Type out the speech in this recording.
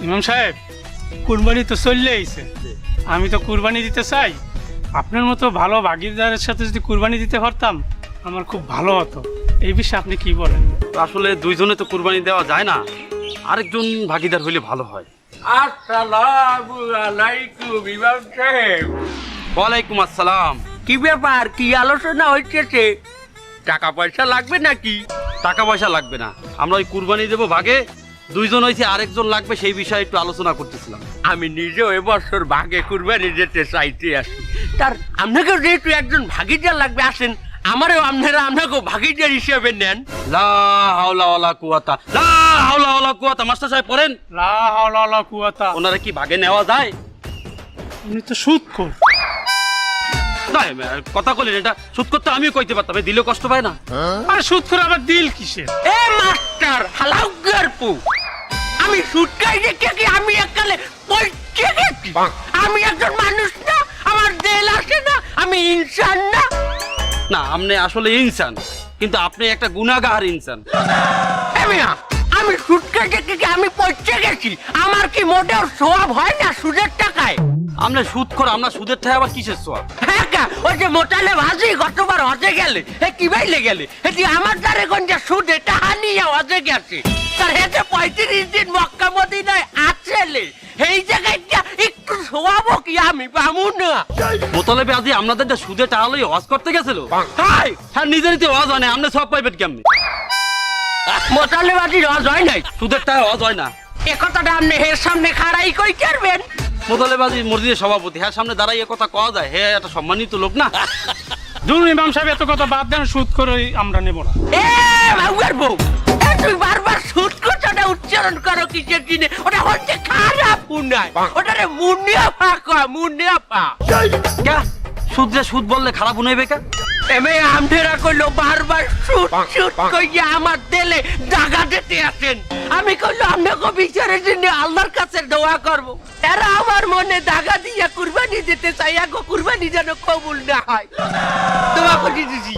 ইমাম সাহেব, কুরবানি তো চললে আইছে, আমি তো কুরবানি দিতে চাই। আপনার মতো ভালো ভাগিদারের সাথে যদি কুরবানি দিতে পারতাম আমার খুব ভালো হতো। এই বিষয়ে আপনি কি বলেন? আসলে দুইজনে তো কুরবানি দেওয়া যায় না, আরেকজন ভাগিদার হইলে ভালো হয়। আসসালামু আলাইকুম ইমাম সাহেব। ওয়ালাইকুম আসসালাম। কি ব্যাপার, কি আলোচনা হইতেছে? টাকা পয়সা লাগবে নাকি? টাকা পয়সা লাগবে না, আমরা ওই কুরবানি দেবো ভাগে, দুইজন হয়েছে, আরেকজন লাগবে, সেই বিষয়ে একটু আলোচনা করতেছিলাম। আমি নিজেও এবছর ভাগে কুরবানি যেতে চাইতে আসি। তার আপনাকেও যেহেতু একজন ভাগিদার লাগবে, আসেন আমারও আপনাকেও ভাগিদার হিসেবে নেন। লা হাওলা ওয়ালা কুওয়াতা, লা হাওলা ওয়ালা কুওয়াতা। মাস্টার সাহেব পড়েন। লা হাওলা ওয়ালা কুওয়াতা। ওনারা কি ভাগে নেওয়া যায়? উনি তো সুদখোর। না, কথা কইলেন, এটা সুদ করতে আমিও কইতে পারতাম, দিলে কষ্ট পায় না। আর সুদখোর আবার দিল কিসের? এ মাস্টার হালাউগার পু, আমি সুদ খাই দেখে কি আমি এককালে পয়সা গেছি? আমি একজন মানুষ না, আমার দেল আসে না, আমি ইনসান না। না, আপনি আসলে ইনসান, কিন্তু আপনি একটা গুনাহগার ইনসান। আমি সুদ খাই দেখে কি আমি পয়সা গেছি? আমার কি মোটেও সোয়াব হয় না সুদের টাকায়? আমরা সুদ করে, আমরা সুদের ঠায় আবার কিসের সোয়াব? হ্যাঁ কা, ওই যে মোটালে ভাজি গতবার হজে গেলে, কি বাইলে গেলে, এটি আমার দ্বারে গঞ্জা সুদ এটা হানিয়ে হজে গেছে। তার হেতে 35 দিন মক্কা মদিনায় আছেলে, এই জায়গাটা একটু সোয়াবো কি আমি পামু না? মোতালেবে আজি আপনাদের যে সুদে টাকা লই ওয়াজ করতে গেছিল, হাই হ্যাঁ নিজেরই তো ওয়াজ হয় না, আপনি সব পাইবেন কেমনি? মোটালে ভাজি হজ হয় নাই, সুদের টাকা ওয়াজ হয় না। এ কথাটা আপনি হের সামনে খাড়াই কই করবেন? মোতালেবাজি মসজিদের সভাপতি, হ্যাঁ সামনে দাঁড়াই এ কথা কওয়া যায়? হ্যাঁ একটা সম্মানিত লোক না। ধরুন ইমাম সাহেব, এত কথা বাদ দেন, সুদ করে আমরা নেব না। এ বাবুয়ার বউ, তুই বারবার সুদ কথাটা উচ্চারণ করো কিসের দিনে? ওটা হচ্ছে খারাপ উন্নয়, ওটারে মুন্নিয়াফা কয়, মুন্নিয়াফা। কে সুদ সুদ বললে খারাপ হইবে কে? এমে আমধেরা কইলো বারবার সুদ সুদ কইয়া আমার দিলে দাগা দিতে আসেন। আমি কইলো আপনাকে বিচারের জন্য আল্লাহর কাছে দোয়া করব। এরা আমার মনে দাগা দিয়া কুরবানি দিতে চাই, কুরবানি যেন কবুল না হয়। দোয়া করে দিছি।